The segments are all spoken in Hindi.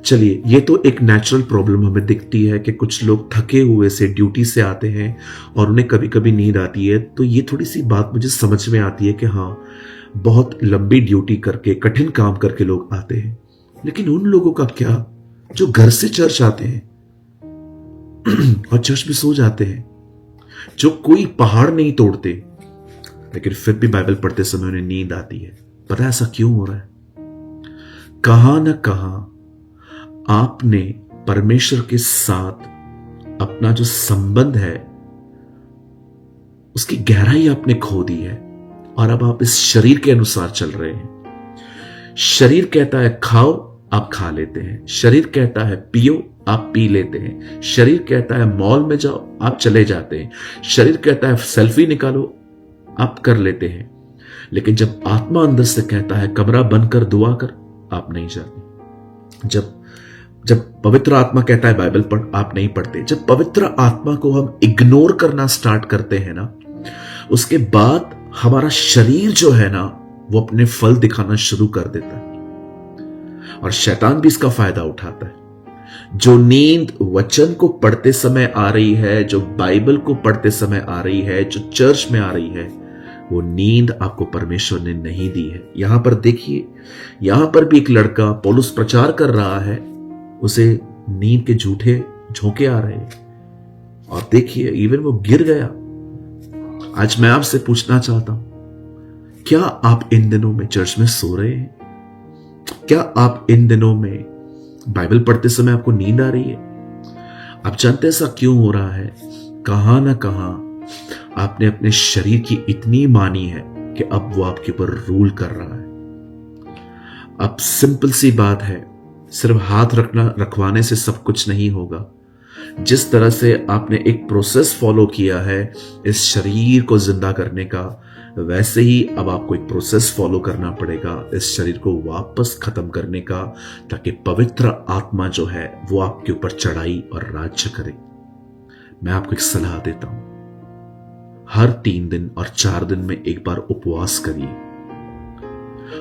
चलिए, ये तो एक नेचुरल प्रॉब्लम हमें दिखती है कि कुछ लोग थके हुए से ड्यूटी से आते हैं और उन्हें कभी कभी नींद आती है। तो ये थोड़ी सी बात मुझे समझ में आती है कि हाँ, बहुत लंबी ड्यूटी करके, कठिन काम करके लोग आते हैं। लेकिन उन लोगों का क्या जो घर से चर्च आते हैं और चर्च में सो जाते हैं, जो कोई पहाड़ नहीं तोड़ते, लेकिन फिर भी बाइबल पढ़ते समय उन्हें नींद आती है। पता है ऐसा क्यों हो रहा है? कहां न कहां आपने परमेश्वर के साथ अपना जो संबंध है उसकी गहराई आपने खो दी है और अब आप इस शरीर के अनुसार चल रहे हैं। शरीर कहता है खाओ, आप खा लेते हैं। शरीर कहता है पियो, आप पी लेते हैं। शरीर कहता है मॉल में जाओ, आप चले जाते हैं। शरीर कहता है सेल्फी निकालो, आप कर लेते हैं। लेकिन जब आत्मा अंदर से कहता है कमरा बंद कर दुआ कर, आप नहीं जाते। जब पवित्र आत्मा कहता है बाइबल पढ़, आप नहीं पढ़ते। जब पवित्र आत्मा को हम इग्नोर करना स्टार्ट करते हैं ना, उसके बाद हमारा शरीर जो है ना, वो अपने फल दिखाना शुरू कर देता है और शैतान भी इसका फायदा उठाता है। जो नींद वचन को पढ़ते समय आ रही है, जो बाइबल को पढ़ते समय आ रही है, जो चर्च में आ रही है, वो नींद आपको परमेश्वर ने नहीं दी है। यहां पर देखिए, यहां पर भी एक लड़का पौलुस प्रचार कर रहा है, उसे नींद के झूठे झोंके आ रहे हैं और देखिए इवन वो गिर गया। आज मैं आपसे पूछना चाहता हूं, क्या आप इन दिनों में चर्च में सो रहे हैं? क्या आप इन दिनों में बाइबल पढ़ते समय आपको नींद आ रही है? आप जानते हैं ऐसा क्यों हो रहा है? कहां ना कहां आपने अपने शरीर की इतनी मानी है कि अब वो आपके ऊपर रूल कर रहा है। अब सिंपल सी बात है, सिर्फ हाथ रखवाने से सब कुछ नहीं होगा। जिस तरह से आपने एक प्रोसेस फॉलो किया है इस शरीर को जिंदा करने का, वैसे ही अब आपको एक प्रोसेस फॉलो करना पड़ेगा इस शरीर को वापस खत्म करने का, ताकि पवित्र आत्मा जो है वो आपके ऊपर चढ़ाई और राज्य करे। मैं आपको एक सलाह देता हूं, हर 3 दिन और 4 दिन में एक बार उपवास करिए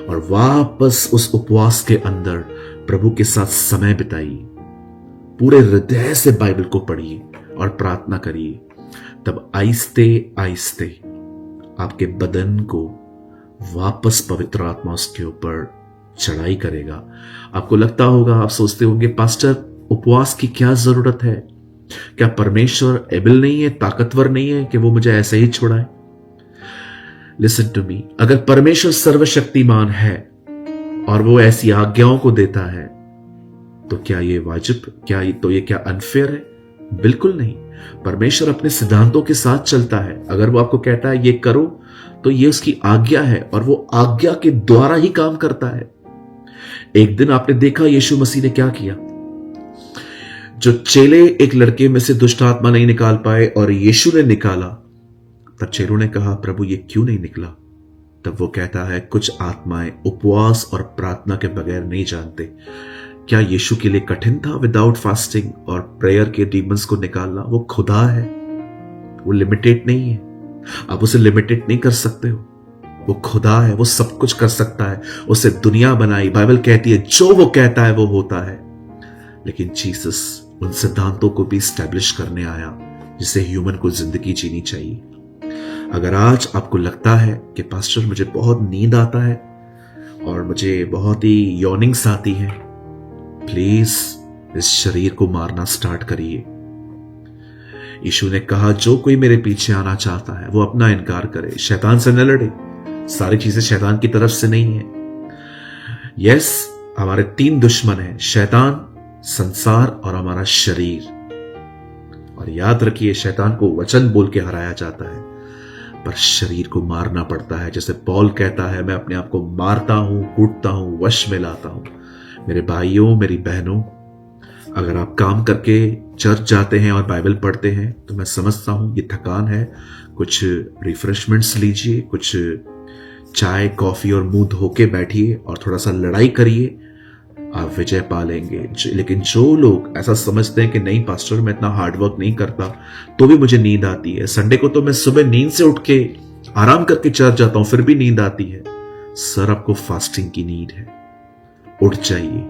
और वापस उस उपवास के अंदर प्रभु के साथ समय बिताइए। पूरे हृदय से बाइबल को पढ़िए और प्रार्थना करिए। तब आहिस्ते आहिस्ते आपके बदन को वापस पवित्र आत्मा उसके ऊपर चढ़ाई करेगा। आपको लगता होगा, आप सोचते होंगे पास्टर उपवास की क्या जरूरत है? क्या परमेश्वर एबल नहीं है, ताकतवर नहीं है कि वो मुझे ऐसे ही छोड़ाए? लिसन टू मी, अगर परमेश्वर सर्वशक्तिमान है और वो ऐसी आज्ञाओं को देता है तो क्या ये वाजिब, क्या अनफेयर है? बिल्कुल नहीं। परमेश्वर अपने सिद्धांतों के साथ चलता है। अगर वो आपको कहता है ये करो, तो ये उसकी आज्ञा है और वो आज्ञा के द्वारा ही काम करता है। एक दिन आपने देखा यीशु मसीह ने क्या किया। जो चेले एक लड़के में से दुष्ट आत्मा नहीं निकाल पाए और यीशु ने निकाला, तब चेलों ने कहा प्रभु ये क्यों नहीं निकला? तब वो कहता है कुछ आत्माएं उपवास और प्रार्थना के बगैर नहीं जानते। क्या यीशु के लिए कठिन था विदाउट फास्टिंग और प्रेयर के डीमंस को निकालना? वो खुदा है, वो लिमिटेड नहीं है। आप उसे लिमिटेड नहीं कर सकते हो। वो खुदा है, वो सब कुछ कर सकता है। उसे दुनिया बनाई, बाइबल कहती है जो वो कहता है वो होता है। लेकिन जीसस उन सिद्धांतों को भी स्टैब्लिश करने आया जिसे ह्यूमन को जिंदगी जीनी चाहिए। अगर आज आपको लगता है कि पास्टर मुझे बहुत नींद आता है और मुझे बहुत ही यॉर्निंग्स आती हैं, प्लीज इस शरीर को मारना स्टार्ट करिए। यीशु ने कहा जो कोई मेरे पीछे आना चाहता है वो अपना इनकार करे, शैतान से न लड़े। सारी चीजें शैतान की तरफ से नहीं है। यस, हमारे 3 दुश्मन हैं, शैतान, संसार और हमारा शरीर। और याद रखिए, शैतान को वचन बोल के हराया जाता है, पर शरीर को मारना पड़ता है। जैसे पौल कहता है, मैं अपने आप को मारता हूं, कूटता हूं, वश में लाता हूं। मेरे भाइयों, मेरी बहनों, अगर आप काम करके चर्च जाते हैं और बाइबल पढ़ते हैं तो मैं समझता हूं ये थकान है। कुछ रिफ्रेशमेंट्स लीजिए, कुछ चाय कॉफी और मुंह धो के बैठिए और थोड़ा सा लड़ाई करिए, आप विजय पा लेंगे। लेकिन जो लोग ऐसा समझते हैं कि नहीं पास्टर मैं इतना हार्डवर्क नहीं करता तो भी मुझे नींद आती है, संडे को तो मैं सुबह नींद से उठ के आराम करके चर्च जाता हूं फिर भी नींद आती है। सर, आपको फास्टिंग की नीड है। उठ जाइए,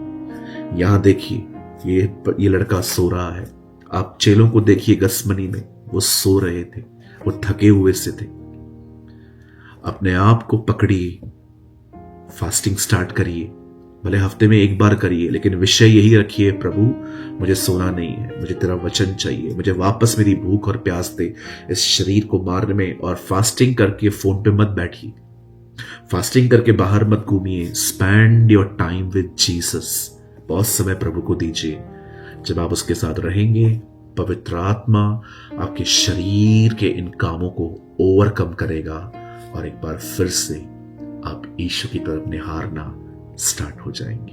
यहां देखिए, ये लड़का सो रहा है। आप चेलों को देखिए गसमनी में, वो सो रहे थे, वो थके हुए से थे। अपने आप को पकड़िए, फास्टिंग स्टार्ट करिए, भले हफ्ते में एक बार करिए, लेकिन विषय यही रखिए, प्रभु मुझे सोना नहीं है, मुझे तेरा वचन चाहिए, मुझे वापस मेरी भूख और प्यास दे इस शरीर को मारने में। और फास्टिंग करके फोन पे मत बैठिए, फास्टिंग करके बाहर मत घूमिए। Spend your time with Jesus. बहुत समय प्रभु को दीजिए। जब आप उसके साथ रहेंगे, पवित्र आत्मा आपके शरीर के इन कामों को ओवरकम करेगा और एक बार फिर से आप ईश्वर की तरफ निहारना स्टार्ट हो जाएंगे।